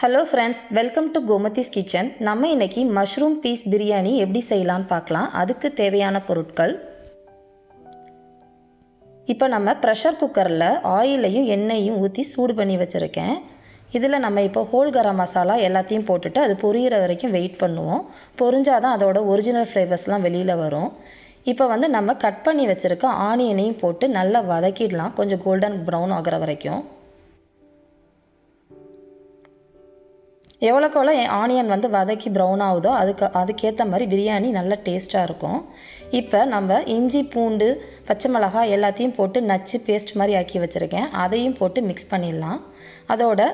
Hello friends, welcome to Gomathi's kitchen. நம்ம இன்னைக்கு mushroom piece biryani எப்படி செய்யலாம்னு பார்க்கலாம். அதுக்கு தேவையான பொருட்கள். இப்போ நம்ம pressure cookerல ஆயிலையும் எண்ணெயையும் ஊத்தி சூடு பண்ணி வச்சிருக்கேன். இதில் நம்ம இப்போ ஹோல் கரம் மசாலா எல்லாத்தையும் போட்டுட்டு அது பொரியிற வரைக்கும் வெயிட் பண்ணுவோம். பொரிஞ்சாதான் அதோட ஒரிஜினல் ஃப்ளேவர்ஸ்லாம் வெளியில் வரும். இப்போ வந்து நம்ம கட் பண்ணி வச்சிருக்க ஆனியனையும் போட்டு நல்லா வதக்கிடலாம், கொஞ்சம் கோல்டன் ப்ரௌன் ஆகிற வரைக்கும். எவ்வளோக்கு எவ்வளோ ஆனியன் வந்து வதக்கி ப்ரௌன் ஆகுதோ அதுக்கேற்ற மாதிரி பிரியாணி நல்லா டேஸ்ட்டாக இருக்கும். இப்போ நம்ம இஞ்சி பூண்டு பச்சை மிளகாய் எல்லாத்தையும் போட்டு நச்சு பேஸ்ட் மாதிரி ஆக்கி வச்சுருக்கேன். அதையும் போட்டு மிக்ஸ் பண்ணிடலாம். அதோட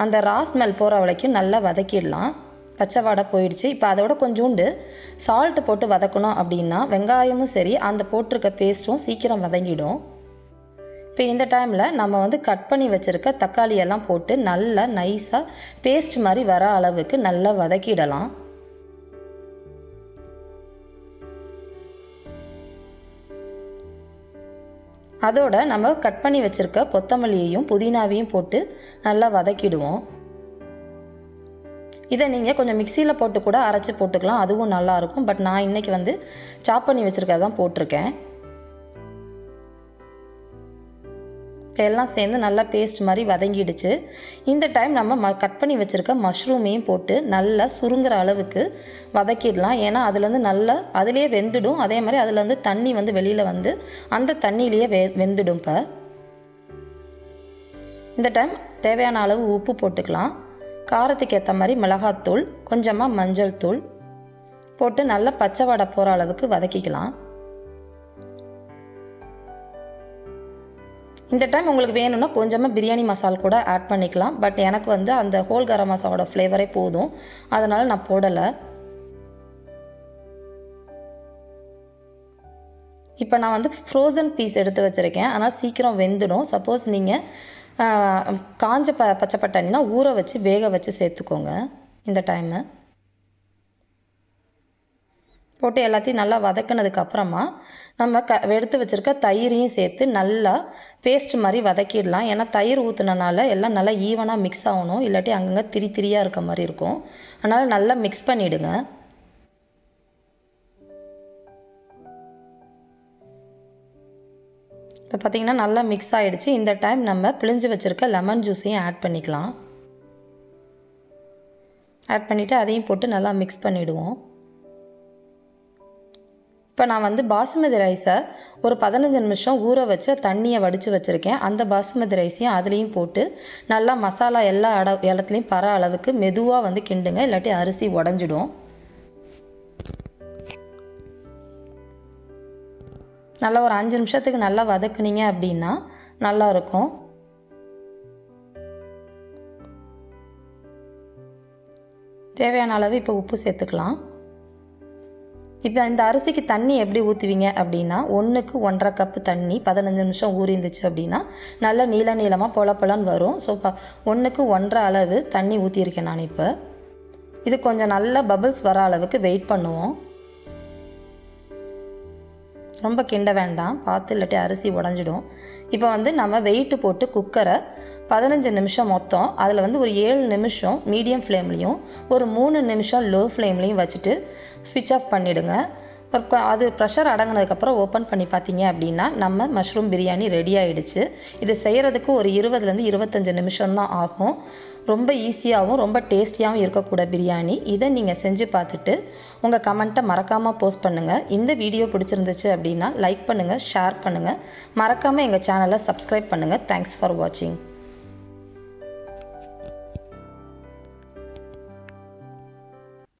அந்த ரா ஸ்மெல் போகிற வரைக்கும் நல்லா வதக்கிடலாம். பச்சை வாடை போயிடுச்சு. இப்போ அதோட கொஞ்சோண்டு சால்ட்டு போட்டு வதக்கணும் அப்படின்னா வெங்காயமும் சரி அந்த போட்டிருக்க பேஸ்ட்டும் சீக்கிரம் வதங்கிடும். இப்போ இந்த டைமில் நம்ம வந்து கட் பண்ணி வச்சுருக்க தக்காளியெல்லாம் போட்டு நல்லா நைஸாக பேஸ்ட் மாதிரி வர அளவுக்கு நல்லா வதக்கிடலாம். அதோட நம்ம கட் பண்ணி வச்சுருக்க கொத்தமல்லியையும் புதினாவையும் போட்டு நல்லா வதக்கிடுவோம். இதை நீங்கள் கொஞ்சம் மிக்சியில் போட்டு கூட அரைச்சி போட்டுக்கலாம், அதுவும் நல்லாயிருக்கும். பட் நான் இன்றைக்கி வந்து சாப் பண்ணி வச்சுருக்கதான் போட்டிருக்கேன். எல்லாம் சேர்ந்து நல்லா பேஸ்ட் மாதிரி வதங்கிடுச்சு. இந்த டைம் நம்ம கட் பண்ணி வச்சுருக்க மஷ்ரூமையும் போட்டு நல்லா சுருங்குற அளவுக்கு வதக்கிடலாம். ஏன்னா அதுலேருந்து நல்லா அதிலேயே வெந்துடும். அதே மாதிரி அதுலேருந்து தண்ணி வந்து வெளியில் வந்து அந்த தண்ணியிலேயே வெந்துடும். இப்போ இந்த டைம் தேவையான அளவு உப்பு போட்டுக்கலாம். காரத்துக்கு ஏற்ற மாதிரி மிளகாத்தூள், கொஞ்சமாக மஞ்சள் தூள் போட்டு நல்லா பச்சை வாடை போகிற அளவுக்கு வதக்கிக்கலாம். இந்த டைம் உங்களுக்கு வேணும்னா கொஞ்சமாக பிரியாணி மசாலா கூட ஆட் பண்ணிக்கலாம். பட் எனக்கு வந்து அந்த ஹோல் கரம் மசாலோட ஃப்ளேவரே போதும், அதனால் நான் போடலை. இப்போ நான் வந்து ஃப்ரோசன் பீஸ் எடுத்து வச்சுருக்கேன், ஆனால் சீக்கிரம் வெந்துடும். சப்போஸ் நீங்கள் காஞ்ச பச்சை பட்டாணினா ஊற வச்சு வேக வச்சு சேர்த்துக்கோங்க. இந்த டைமு போட்டு எல்லாத்தையும் நல்லா வதக்கினதுக்கப்புறமா நம்ம எடுத்து வச்சுருக்க தயிரையும் சேர்த்து நல்லா பேஸ்ட் மாதிரி வதக்கிடலாம். ஏன்னா தயிர் ஊற்றுனனால எல்லாம் நல்லா ஈவனாக மிக்ஸ் ஆகணும், இல்லாட்டி அங்கங்கே திரியாக இருக்க மாதிரி இருக்கும். அதனால் நல்லா மிக்ஸ் பண்ணிவிடுங்க. இப்போ பார்த்திங்கன்னா நல்லா மிக்ஸ் ஆகிடுச்சு. இந்த டைம் நம்ம பிழிஞ்சு வச்சுருக்க லெமன் ஜூஸையும் ஆட் பண்ணிக்கலாம். ஆட் பண்ணிவிட்டு அதையும் போட்டு நல்லா மிக்ஸ் பண்ணிவிடுவோம். இப்போ நான் வந்து பாசுமதி ரைஸை ஒரு 15 நிமிஷம் ஊற வச்சு தண்ணியை வடித்து வச்சுருக்கேன். அந்த பாசுமதி ரைஸையும் அதுலேயும் போட்டு நல்லா மசாலா எல்லா இடத்துலையும் பர அளவுக்கு மெதுவாக வந்து கிண்டுங்க, இல்லாட்டி அரிசி உடஞ்சிடும். நல்லா ஒரு 5 நிமிஷத்துக்கு நல்லா வதக்குனீங்க அப்படின்னா நல்லாயிருக்கும். தேவையான அளவு இப்போ உப்பு சேர்த்துக்கலாம். இப்போ இந்த அரிசிக்கு தண்ணி எப்படி ஊற்றுவீங்க அப்படின்னா 1க்கு 1.5 கப்பு தண்ணி 15 நிமிஷம் ஊறிந்துச்சு அப்படின்னா நல்லா நீளமாக பொலன்னு வரும். ஸோ 1க்கு 1.5 அளவு தண்ணி ஊற்றியிருக்கேன் நான். இப்போ இது கொஞ்சம் நல்லா பபிள்ஸ் வர அளவுக்கு வெயிட் பண்ணுவோம். ரொம்ப கிண்ட வேண்டாம், பார்த்து இல்லாட்டி அரிசி உடஞ்சிடும். இப்போ வந்து நம்ம வெயிட்டு போட்டு குக்கரை 15 நிமிஷம் மொத்தம் அதில் வந்து ஒரு 7 நிமிஷம் மீடியம் ஃப்ளேம்லேயும் ஒரு 3 நிமிஷம் லோ ஃப்ளேம்லேயும் வச்சுட்டு ஸ்விட்ச் ஆஃப் பண்ணிவிடுங்க. அது ப்ரெஷர் அடங்கினதுக்கப்புறம் ஓப்பன் பண்ணி பார்த்தீங்க அப்படின்னா நம்ம மஷ்ரூம் பிரியாணி ரெடி ஆகிடுச்சு. இது செய்கிறதுக்கு ஒரு 20லேருந்து 25 நிமிஷம் தான் ஆகும். ரொம்ப ஈஸியாகவும் ரொம்ப டேஸ்டியாகவும் இருக்கக்கூட பிரியாணி. இதை நீங்கள் செஞ்சு பார்த்துட்டு உங்கள் கமெண்ட்டை மறக்காமல் போஸ்ட் பண்ணுங்கள். இந்த வீடியோ பிடிச்சிருந்துச்சு அப்படின்னா லைக் பண்ணுங்கள், ஷேர் பண்ணுங்கள், மறக்காமல் எங்கள் சேனலை சப்ஸ்கிரைப் பண்ணுங்கள். தேங்க்ஸ் ஃபார் வாட்சிங்.